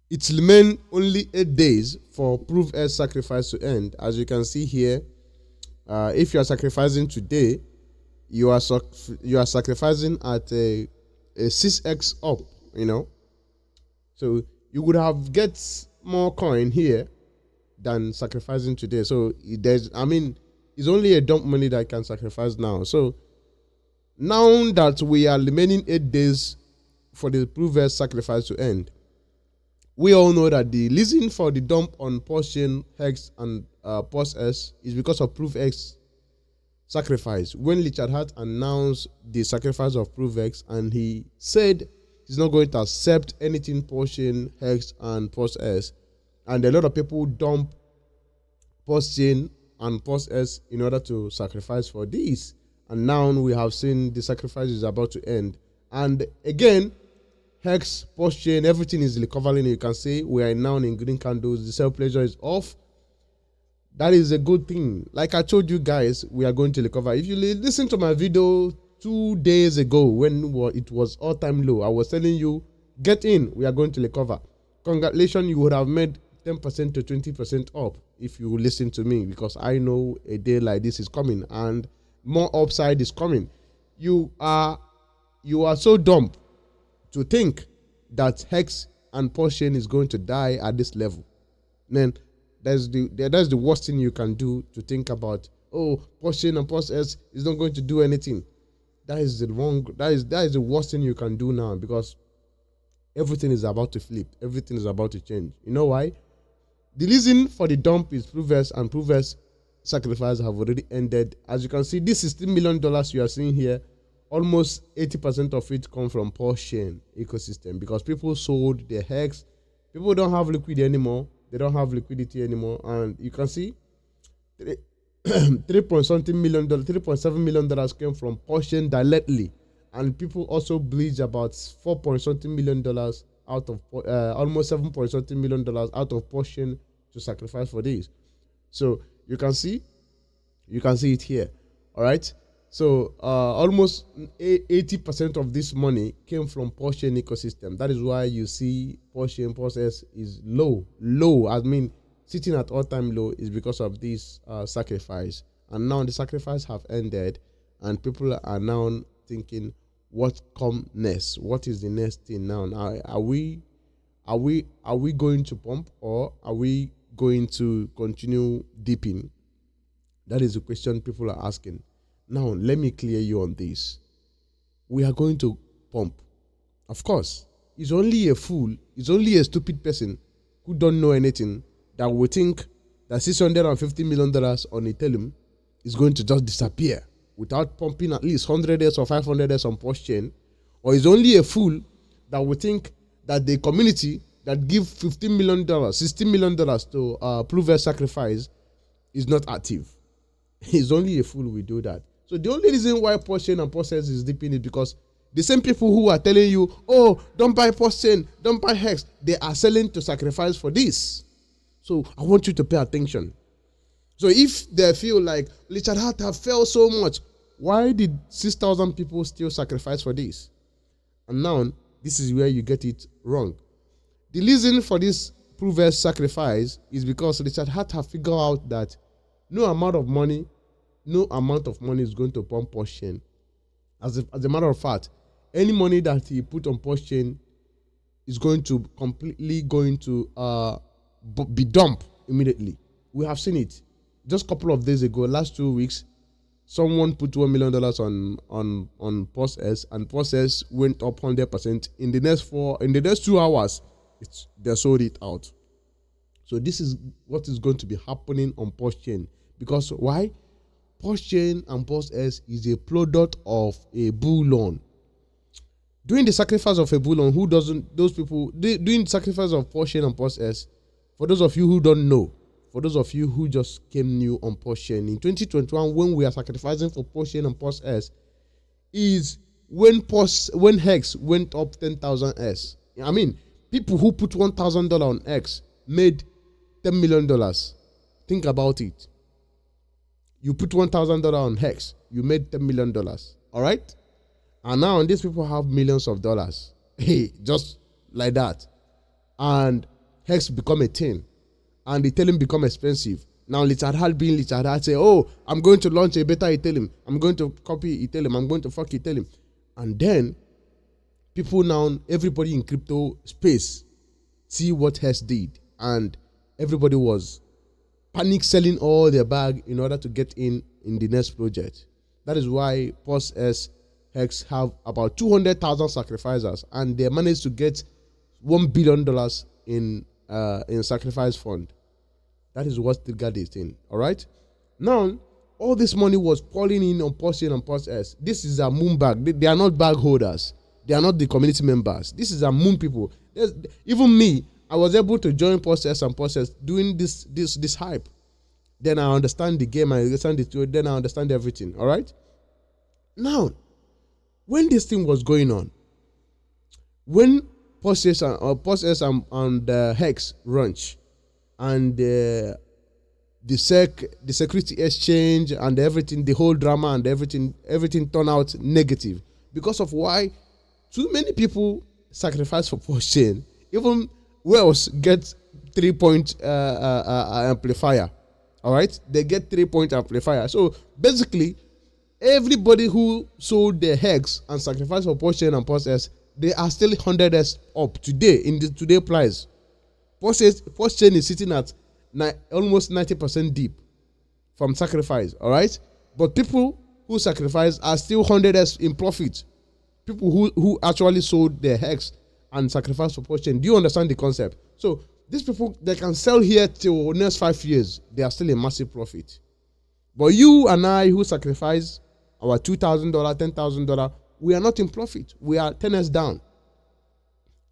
It remains only 8 days for ProveX sacrifice to end. As you can see here, if you are sacrificing today, you are sacrificing at a 6x up, so you would have get more coin here than sacrificing today. So it's only a dump money that can sacrifice now. So now that we are remaining 8 days for the ProveX sacrifice to end, we all know that the reason for the dump on PulseChain, Hex, and PulseX is because of ProveX sacrifice. When Richard Hart announced the sacrifice of ProveX, and he said he's not going to accept anything PulseChain, Hex, and PulseX, and a lot of people dump PulseChain and PulseX in order to sacrifice for this. And now we have seen the sacrifice is about to end. And again, Hex, PulseChain, everything is recovering. You can see we are now in green candles. The sell pressure is off. That is a good thing. Like I told you guys, we are going to recover. If you listen to my video 2 days ago when it was all-time low, I was telling you, get in, we are going to recover. Congratulations, you would have made 10% to 20% up if you listen to me, because I know a day like this is coming and more upside is coming. You are so dumb to think that Hex and PulseChain is going to die at this level. Then that's the worst thing you can do, to think about, oh, PulseChain and PulseX is not going to do anything. That is the worst thing you can do now, because everything is about to flip. Everything is about to change. You know why? The reason for the dump is ProveX, and ProveX sacrifice have already ended. As you can see, this $16 million you are seeing here, almost 80% of it come from PulseChain ecosystem, because people sold their Hex. People don't have liquidity anymore. They don't have liquidity anymore, and you can see $3.7 million came from PulseChain directly, and people also bleed about $4 million out of almost $7 million out of PulseChain to sacrifice for this. So you can see it here. All right. So almost 80% of this money came from PulseChain ecosystem. That is why you see PulseChain, PulseX is low. I mean, sitting at all-time low is because of this sacrifice. And now the sacrifice have ended, and people are now thinking, what come next? What is the next thing now? Are we going to pump, or are we going to continue dipping? That is the question people are asking. Now, let me clear you on this. We are going to pump. Of course, it's only a fool, it's only a stupid person who don't know anything that will think that $650 million on Ethereum is going to just disappear without pumping at least 100x or 500x on PulseChain. Or it's only a fool that will think that the community that give $15 million, $16 million to ProveX sacrifice is not active. It's only a fool will do that. So the only reason why PulseChain and PulseX is dipping is because the same people who are telling you, oh, don't buy PulseChain, don't buy Hex, they are selling to sacrifice for this. So I want you to pay attention. So if they feel like Richard Hart have fell so much, why did 6,000 people still sacrifice for this? And now this is where you get it wrong. The reason for this ProveX sacrifice is because Richard Hart have figured out that no amount of money is going to pump PulseChain. As a matter of fact, any money that he put on PulseChain is completely going to be dumped immediately. We have seen it. Just a couple of days ago, last 2 weeks, someone put $1 million on PulseX, and PulseX went up 100%. In the next 2 hours, they sold it out. So this is what is going to be happening on PulseChain. Because why? PulseChain and PulseX is a product of a bull run. Doing the sacrifice of a bull run, doing the sacrifice of PulseChain and PulseX, for those of you who don't know, for those of you who just came new on PulseChain, in 2021, when we are sacrificing for PulseChain and PulseX, is when Hex went up 10,000x. I mean, people who put $1,000 on X made $10 million. Think about it. You put $1,000 on Hex, you made $10 million. All right? And now these people have millions of dollars. Hey, just like that. And Hex become a thing, and Ethereum become expensive. Now Richard Hart being Richard Hart say, oh, I'm going to launch a better Ethereum. I'm going to copy Ethereum. I'm going to fuck Ethereum. And then people now, everybody in crypto space see what Hex did, and everybody was panic selling all their bag in order to get in the next project. That is why PulseX Hex have about 200,000 sacrificers, and they managed to get $1 billion in sacrifice fund. That is what triggered this thing. All right. Now, all this money was pouring in on PulseChain and PulseX. This is a moon bag. They are not bag holders. They are not the community members. This is a moon people. Even me, I was able to join PulseX and PulseX doing this hype. Then I understand the game. I understand the theory. Then I understand everything. All right. Now, when this thing was going on, when PulseX and Hex launch, and the security exchange and everything, the whole drama and everything turned out negative because of why too many people sacrifice for PulseChain. Even Wells get 3-point amplifier. All right, they get 3-point amplifier. So basically, everybody who sold their Hex and sacrificed for PulseChain and PulseX, they are still 100x up today in the today price. PulseChain is sitting at almost 90% deep from sacrifice, all right? But people who sacrifice are still 100x in profit. People who actually sold their Hex and sacrificed for PulseChain. Do you understand the concept? So these people, they can sell here till next 5 years. They are still in massive profit. But you and I who sacrifice our $2,000, $10,000, we are not in profit. We are 10x down.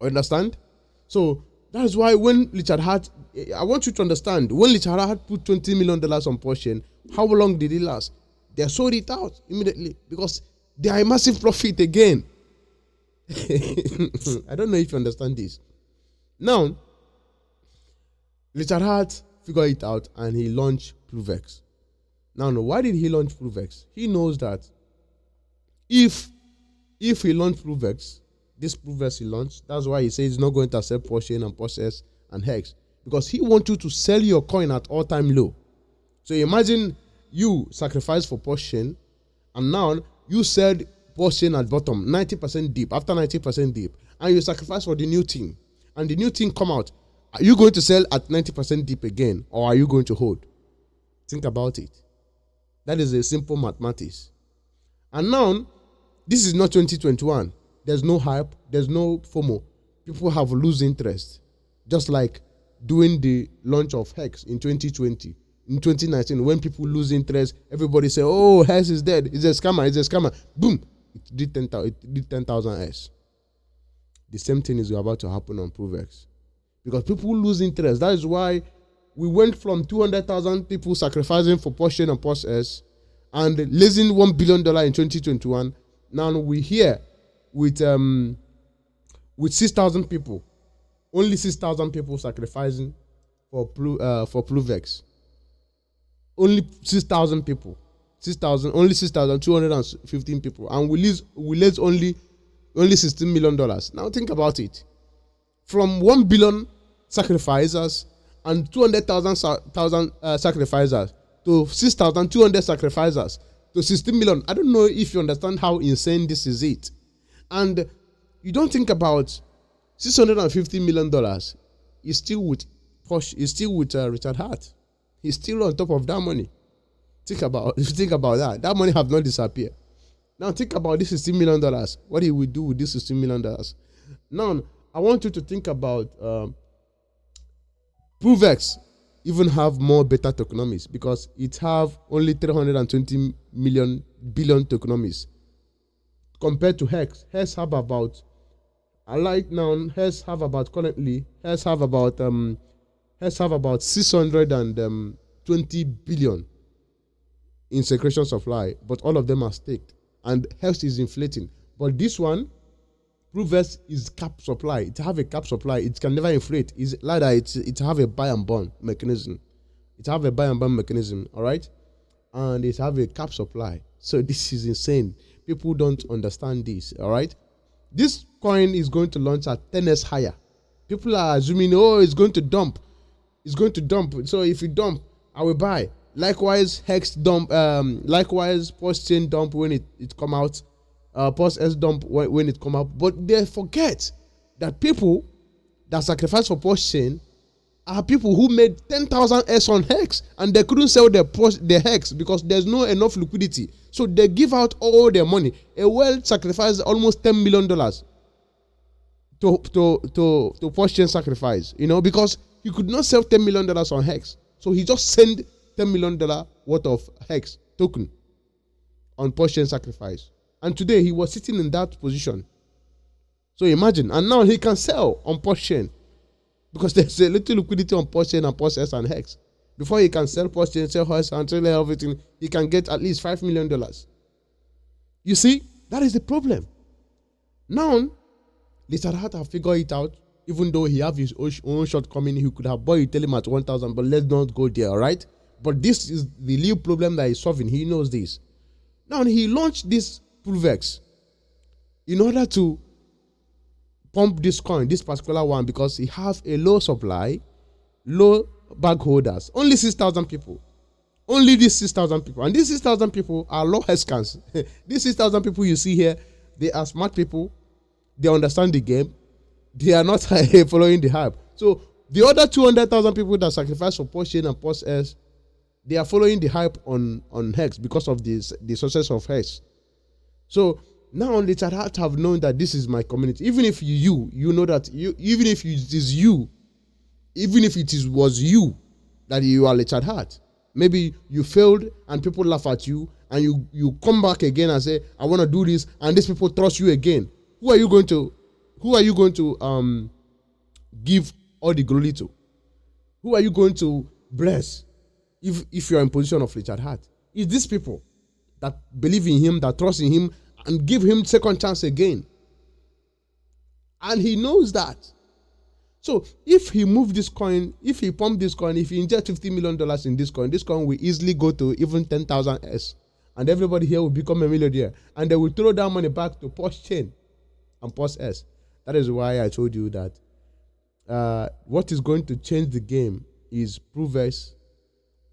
Understand? So that is why when Richard Hart, I want you to understand, when Richard Hart put $20 million on PulseChain, how long did it last? They sold it out immediately because they are in massive profit again. I don't know if you understand this. Now, Richard Hart figured it out and he launched ProveX. Now, why did he launch ProveX? He knows that if he launched ProveX, this ProveX he launched, that's why he says he's not going to accept PulseChain and PulseX and Hex, because he wants you to sell your coin at all-time low. So imagine you sacrifice for PulseChain, and now you sell PulseChain at bottom, 90% deep, after 90% deep, and you sacrifice for the new thing, and the new thing come out. Are you going to sell at 90% deep again, or are you going to hold? Think about it. That is a simple mathematics. And now, this is not 2021. There's no hype. There's no FOMO. People have lose interest. Just like doing the launch of Hex in 2020. In 2019, when people lose interest, everybody say, oh, Hex is dead. It's a scammer. It's a scammer. Boom. It did 10,000 S. The same thing is about to happen on ProveX. Because people lose interest. That is why we went from 200,000 people sacrificing for PulseChain and PulseX and losing $1 billion in 2021. Now we're here with 6,000 people, only 6,000 people sacrificing for ProveX. Only 6,000 people, only 6,215 people, and we lose only $16 million. Now think about it. From 1 billion sacrificers and 200,000 sacrificers to 6,200 sacrificers to 16 million. I don't know if you understand how insane this is. And you don't think about $650 million is still with Richard Hart. He's still on top of that money. Think about that. That money have not disappeared. Now think about this $16 million. What he will do with this $16 million. Now I want you to think about ProveX even have more beta tokenomics because it have only 320 billion tokenomics compared to Hex. Hex have about Hex have about 620 billion in circulation supply, but all of them are staked, and Hex is inflating. But this one, ProveX is cap supply. It have a cap supply. It can never inflate. It's like that. It have a buy and burn mechanism. All right, and it have a cap supply. So this is insane. People don't understand this. All right, this coin is going to launch at 10x higher. People are assuming, oh, it's going to dump. It's going to dump. So if you dump, I will buy. Likewise, Hex dump. Likewise, PulseChain dump when it come out. PulseX dump when it come out. But they forget that people that sacrifice for PulseChain are people who made 10,000 S on Hex and they couldn't sell their Hex because there's no enough liquidity. So they give out all their money. A whale sacrificed almost $10 million to PulseChain sacrifice, because he could not sell $10 million on Hex. So he just sent $10 million worth of Hex token on PulseChain sacrifice. And today he was sitting in that position. So imagine, and now he can sell on PulseChain because there's a little liquidity on PulseChain and PulseX and Hex. Before he can sell PulseChain, sell Hex, and sell everything, he can get at least $5 million. You see, that is the problem. Now, Richard Hart have figured it out. Even though he have his own shortcoming, he could have bought Ethereum at 1,000, but let's not go there, all right? But this is the real problem that he's solving. He knows this. Now, he launched this ProveX in order to pump this coin, this particular one, because he have a low supply, low bag holders. Only 6,000 people. Only these 6,000 people. And these 6,000 people are low headcounts. These 6,000 people you see here, they are smart people. They understand the game. They are not following the hype. So the other 200,000 people that sacrifice for PulseChain and PulseX, they are following the hype on Hex because of the success of Hex. So now Richard Hart have known that this is my community. Even if you know that even if it is you, even if it was you that you are Richard Hart, maybe you failed and people laugh at you and you come back again and say, I want to do this, and these people trust you again. Who are you going to give all the glory to? Who are you going to bless if you're in position of Richard Hart? It's these people that believe in him, that trust in him, and give him second chance again. And he knows that. So if he move this coin, if he pump this coin, if he inject $50 million in this coin will easily go to even 10,000 S. And everybody here will become a millionaire. And they will throw that money back to PulseChain and PulseX. That is why I told you that what is going to change the game is ProveX,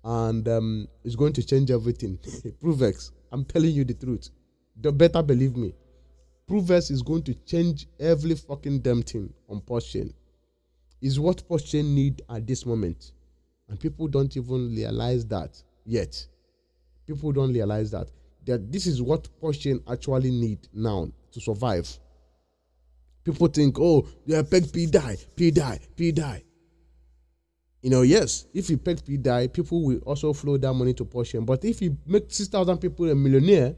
and it's going to change everything. ProveX, I'm telling you the truth. You better believe me. ProveX is going to change every fucking damn thing on PulseChain. Is what PulseChain need at this moment. And people don't even realize that yet. People don't realize that this is what PulseChain actually need now to survive. People think, oh, yeah, peg P die. Yes, if you peg P die, people will also flow that money to PulseChain. But if you make 6,000 people a millionaire,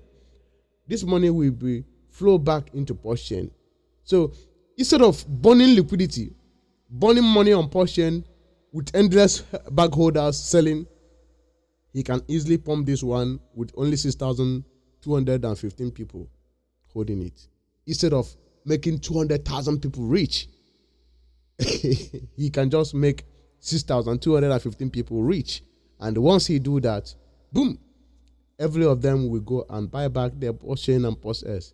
this money will be flow back into PulseChain. So instead of burning liquidity, burning money on PulseChain with endless bag holders selling, he can easily pump this one with only 6,215 people holding it. Instead of making 200,000 people rich, he can just make 6,215 people rich. And once he do that, boom, every of them will go and buy back their PulseChain and PulseX.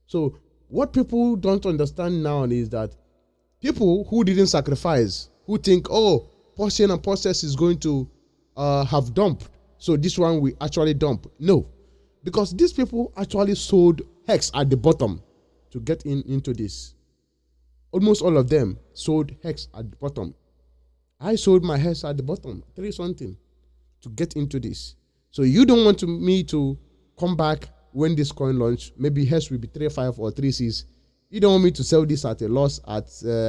So what people don't understand now is that people who didn't sacrifice, who think, oh, PulseChain and PulseX is going to have dumped, so this one will actually dump. No, because these people actually sold Hex at the bottom to get into this. Almost all of them sold Hex at the bottom. I sold my Hex at the bottom, 3 something, to get into this. So you don't want me to come back when this coin launch. Maybe Hex will be 3.5 or 3.6. You don't want me to sell this at a loss,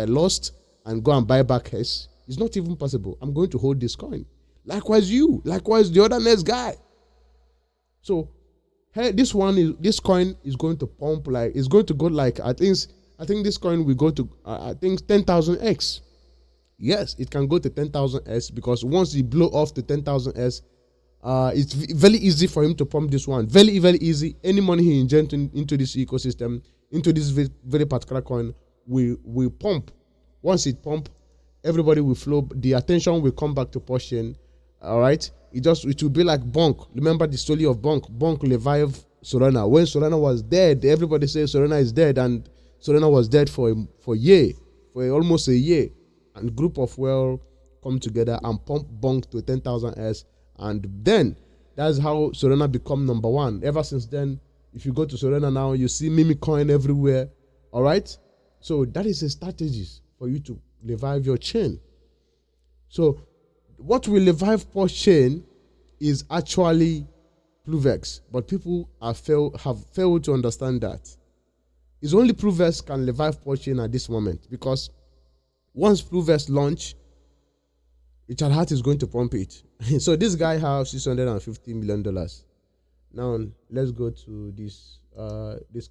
lost, and go and buy back Hex. It's not even possible. I'm going to hold this coin. Likewise the other next guy. So this coin is going to pump, like it's going to go like I think this coin will go to 10,000x. Yes, it can go to 10,000s because once you blow off to 10,000s, it's very easy for him to pump this one. Very, very easy. Any money he injects into this ecosystem, into this very particular coin, will pump. Once it pump, everybody will flow. The attention will come back to PulseChain. All right. It will be like Bonk. Remember the story of Bonk? Bonk revived Solana. When Solana was dead, everybody says Solana is dead, and Solana was dead for a year. for almost a year, and group of well come together and pump bunk to 10,000s, and then that's how Solana become number one. Ever since then, if you go to Solana now, you see meme coin everywhere. All right, so that is a strategy for you to revive your chain. So what will revive PulseChain is actually ProveX, but people have failed to understand that. It's only ProveX can revive PulseChain at this moment, because once ProveX launch, Richard Hart is going to pump it. So this guy has $650 million. Now let's go to this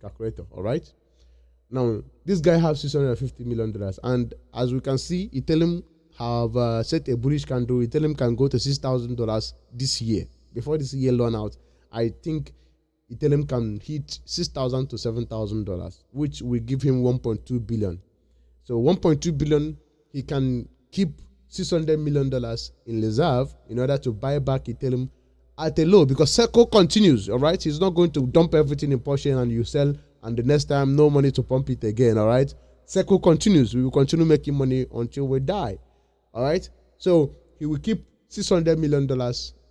calculator. All right. Now this guy has $650 million, and as we can see, Ethereum have set a bullish candle. Ethereum can go to $6,000 this year. Before this year run out, I think Ethereum can hit $6,000 to $7,000, which will give him 1.2 billion. So 1.2 billion, he can keep $600 million in reserve in order to buy back Ethereum at a low, because Circle continues. All right, he's not going to dump everything in PulseChain and you sell, and the next time no money to pump it again. All right, Circle continues. We will continue making money until we die. All right, so he will keep $600 million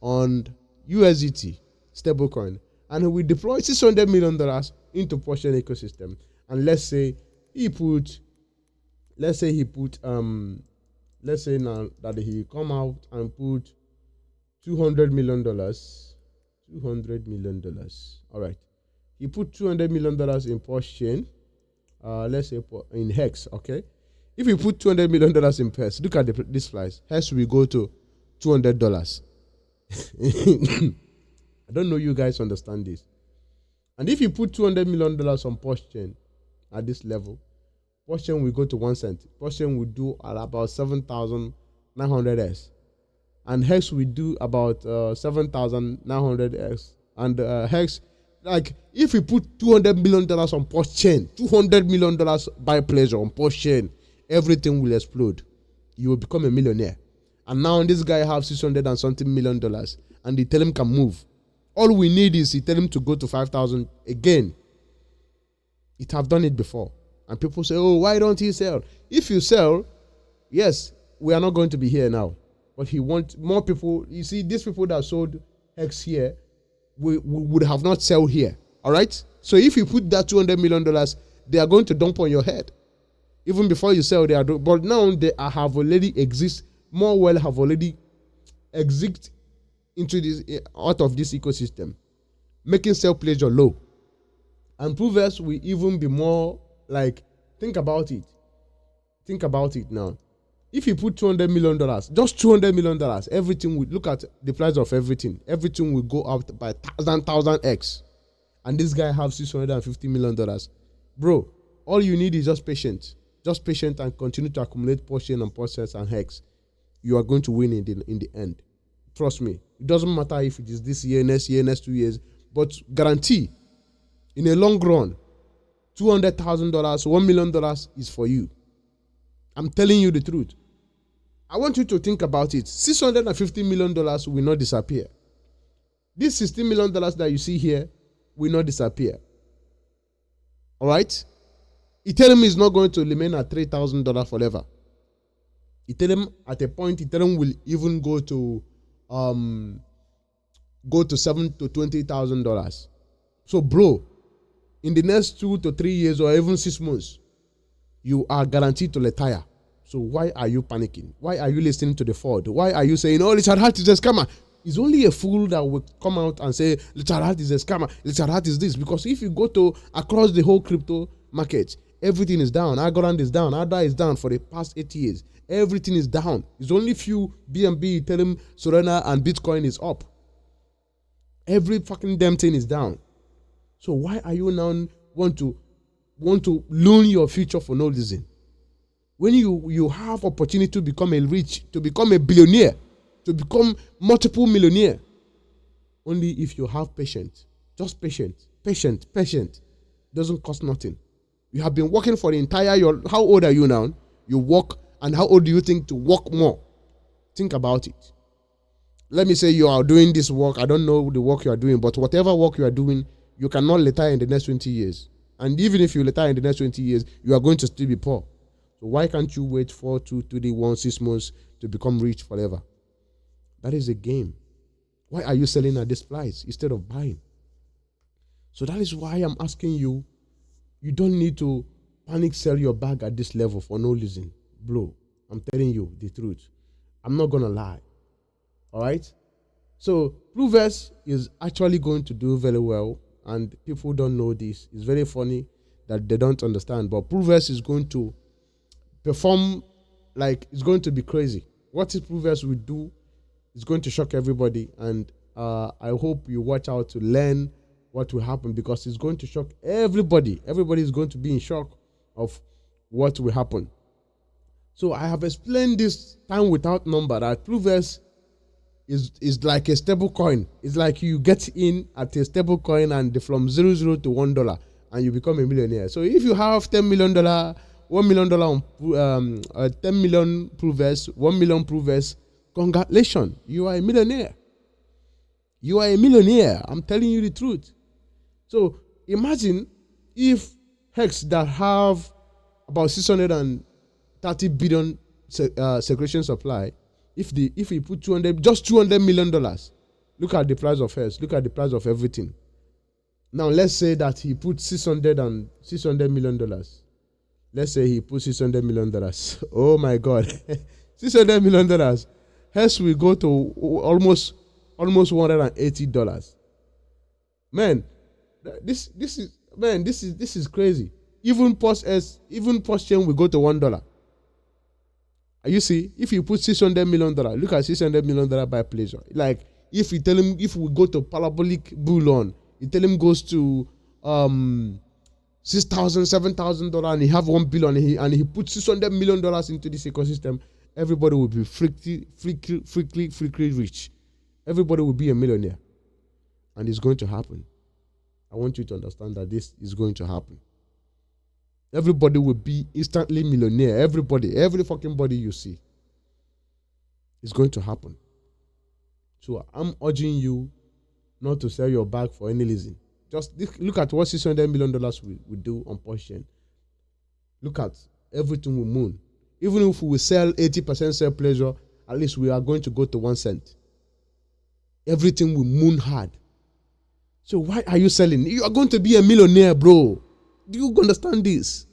on USDT stablecoin, and he will deploy $600 million into PulseChain ecosystem. And let's say now that he come out and put $200 million. $200 million. All right, he put $200 million in PulseChain. Let's say in Hex. Okay, if you put $200 million in Hex, look at this price. Hex will go to $200. I don't know you guys understand this. And if you put $200 million on PulseChain at this level, PulseChain will go to 1 cent. PulseChain will do at about 7,900x, and Hex will do about 7,900x. And Hex, like, if you put $200 million on PulseChain, $200 million by pleasure on PulseChain, everything will explode. You will become a millionaire. And now this guy has $600 and something million, and the Ethereum can move. All we need is Ethereum to go to 5,000 again. It have done it before. And people say, oh, why don't he sell? If you sell, yes, we are not going to be here now. But he wants more people. You see, these people that sold Hex here, we would have not sell here. All right? So if you put that $200 million, they are going to dump on your head. Even before you sell, they are doing. But now they have already exist. More well have already exit into this, out of this ecosystem, making sell pleasure low. And ProveX will even be more like, think about it. Think about it now. If you put $200 million, just $200 million, everything will, look at the price of everything. Everything will go up by 1,000x. And this guy has $650 million. Bro, all you need is just patience. Just patient and continue to accumulate PulseChain and PulseX and Hex. You are going to win in the end. Trust me. It doesn't matter if it is this year, next 2 years, but guarantee in a long run, $200,000, $1 million is for you. I'm telling you the truth. I want you to think about it. $650 million will not disappear. This $60 million that you see here will not disappear. All right? Ethereum is not going to remain at $3,000 forever. Ethereum, at a point, Ethereum will even go to $7,000 to $20,000. So, bro, in the next 2 to 3 years or even 6 months, you are guaranteed to retire. So why are you panicking? Why are you listening to the Ford? Why are you saying, oh, Richard Hart is a scammer? It's only a fool that will come out and say, Richard Hart is a scammer. Richard Hart is this. Because if you go to across the whole crypto market, everything is down. Algorand is down. ADA is down for the past 8 years. Everything is down. It's only few BNB, Ethereum, Solana, and Bitcoin is up. Every fucking damn thing is down. So why are you now want to ruin your future for no reason? When you have opportunity to become to become a billionaire, to become multiple millionaire, only if you have patience. Just patient. Doesn't cost nothing. You have been working for the entire how old are you now? You work, and how old do you think to work more? Think about it. Let me say you are doing this work. I don't know the work you are doing, but whatever work you are doing, you cannot retire in the next 20 years. And even if you retire in the next 20 years, you are going to still be poor. So why can't you wait 4, 2, 3, 1, 6 months to become rich forever? That is a game. Why are you selling at this price instead of buying? So that is why I'm asking you, you don't need to panic sell your bag at this level for no reason. Bro, I'm telling you the truth. I'm not going to lie. All right? So ProveX is actually going to do very well, and people don't know this. It's very funny that they don't understand, but ProveX is going to perform like it's going to be crazy. What ProveX will do is going to shock everybody, and I hope you watch out to learn what will happen, because it's going to shock everybody. Everybody is going to be in shock of what will happen. So I have explained this time without number that ProveX is like a stable coin. It's like you get in at a stable coin and from 0 to $1 and you become a millionaire. So if you have $10 million, $1 million on 10 million ProveX, 1 million ProveX, congratulations, you are a millionaire. You are a millionaire. I'm telling you the truth. So imagine if Hex that have about 630 billion circulation supply, if he put $200 million, look at the price of Hex, look at the price of everything. Now let's say that he put $600 million. Let's say he put $600 million. Oh my God, $600 million. Hex will go to almost $180. Man, this is crazy. Even PulseChain will go to $1. You see, if you put $600 million, look at $600 million by pleasure. Like if you tell him, if we go to parabolic bull you tell him goes to $6,000, $7,000, and he have $1 billion, and he puts $600 million into this ecosystem, everybody will be freaky rich. Everybody will be a millionaire, and it's going to happen. I want you to understand that this is going to happen. Everybody will be instantly millionaire. Everybody, every fucking body you see. It's going to happen. So I'm urging you not to sell your bag for any reason. Just look at what $600 million we do on PulseChain. Look at everything we moon. Even if we sell 80% sell pleasure, at least we are going to go to 1 cent. Everything we moon hard. So why are you selling? You are going to be a millionaire, bro. Do you understand this?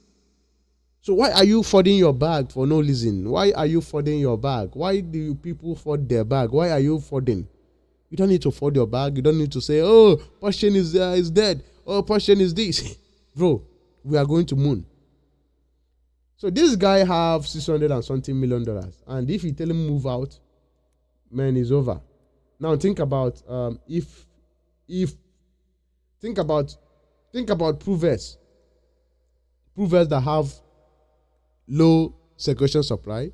So why are you folding your bag for no reason? Why are you folding your bag? Why do you people fold their bag? Why are you folding? You don't need to fold your bag. You don't need to say, oh, PulseChain is dead. Oh, PulseChain is this. Bro, we are going to moon. So this guy have $600 and something million. And if you tell him move out, man, it's over. Now think about think about ProveX. ProveX that have low circulation supply,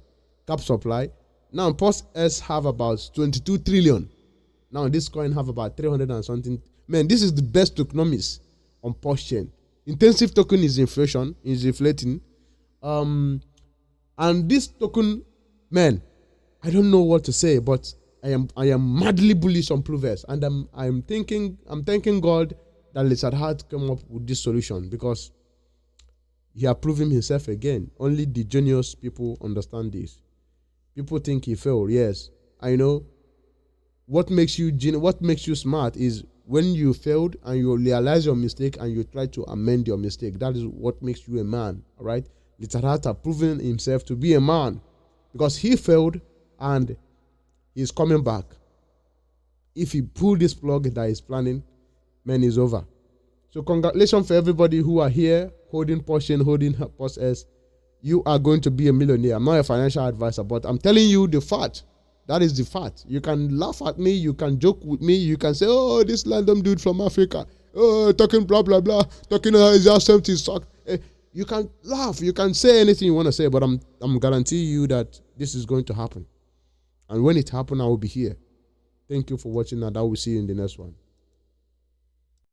cap supply. Now PulseX have about 22 trillion. Now this coin have about 300 and something. Man, this is the best tokenomics on PulseChain. Intensive token is inflating. And this token, man, I don't know what to say, but I am madly bullish on ProveX, and I'm thanking God that Richard Hart came up with this solution, because he has proven himself again. Only the genius people understand this. People think he failed. Yes, I know. What makes you smart is when you failed and you realize your mistake and you try to amend your mistake. That is what makes you a man. All right. Richard Hart has proven himself to be a man, because he failed and he's coming back. If he pull this plug that he's planning, man, is over. So congratulations for everybody who are here holding PulseChain, holding PulseX. You are going to be a millionaire. I'm not a financial advisor, but I'm telling you the fact. That is the fact. You can laugh at me, you can joke with me, you can say, oh, this random dude from Africa, oh, talking blah blah blah, talking is just something suck. You can laugh, you can say anything you want to say, but I'm guaranteeing you that this is going to happen. And when it happens, I will be here. Thank you for watching, and I will see you in the next one.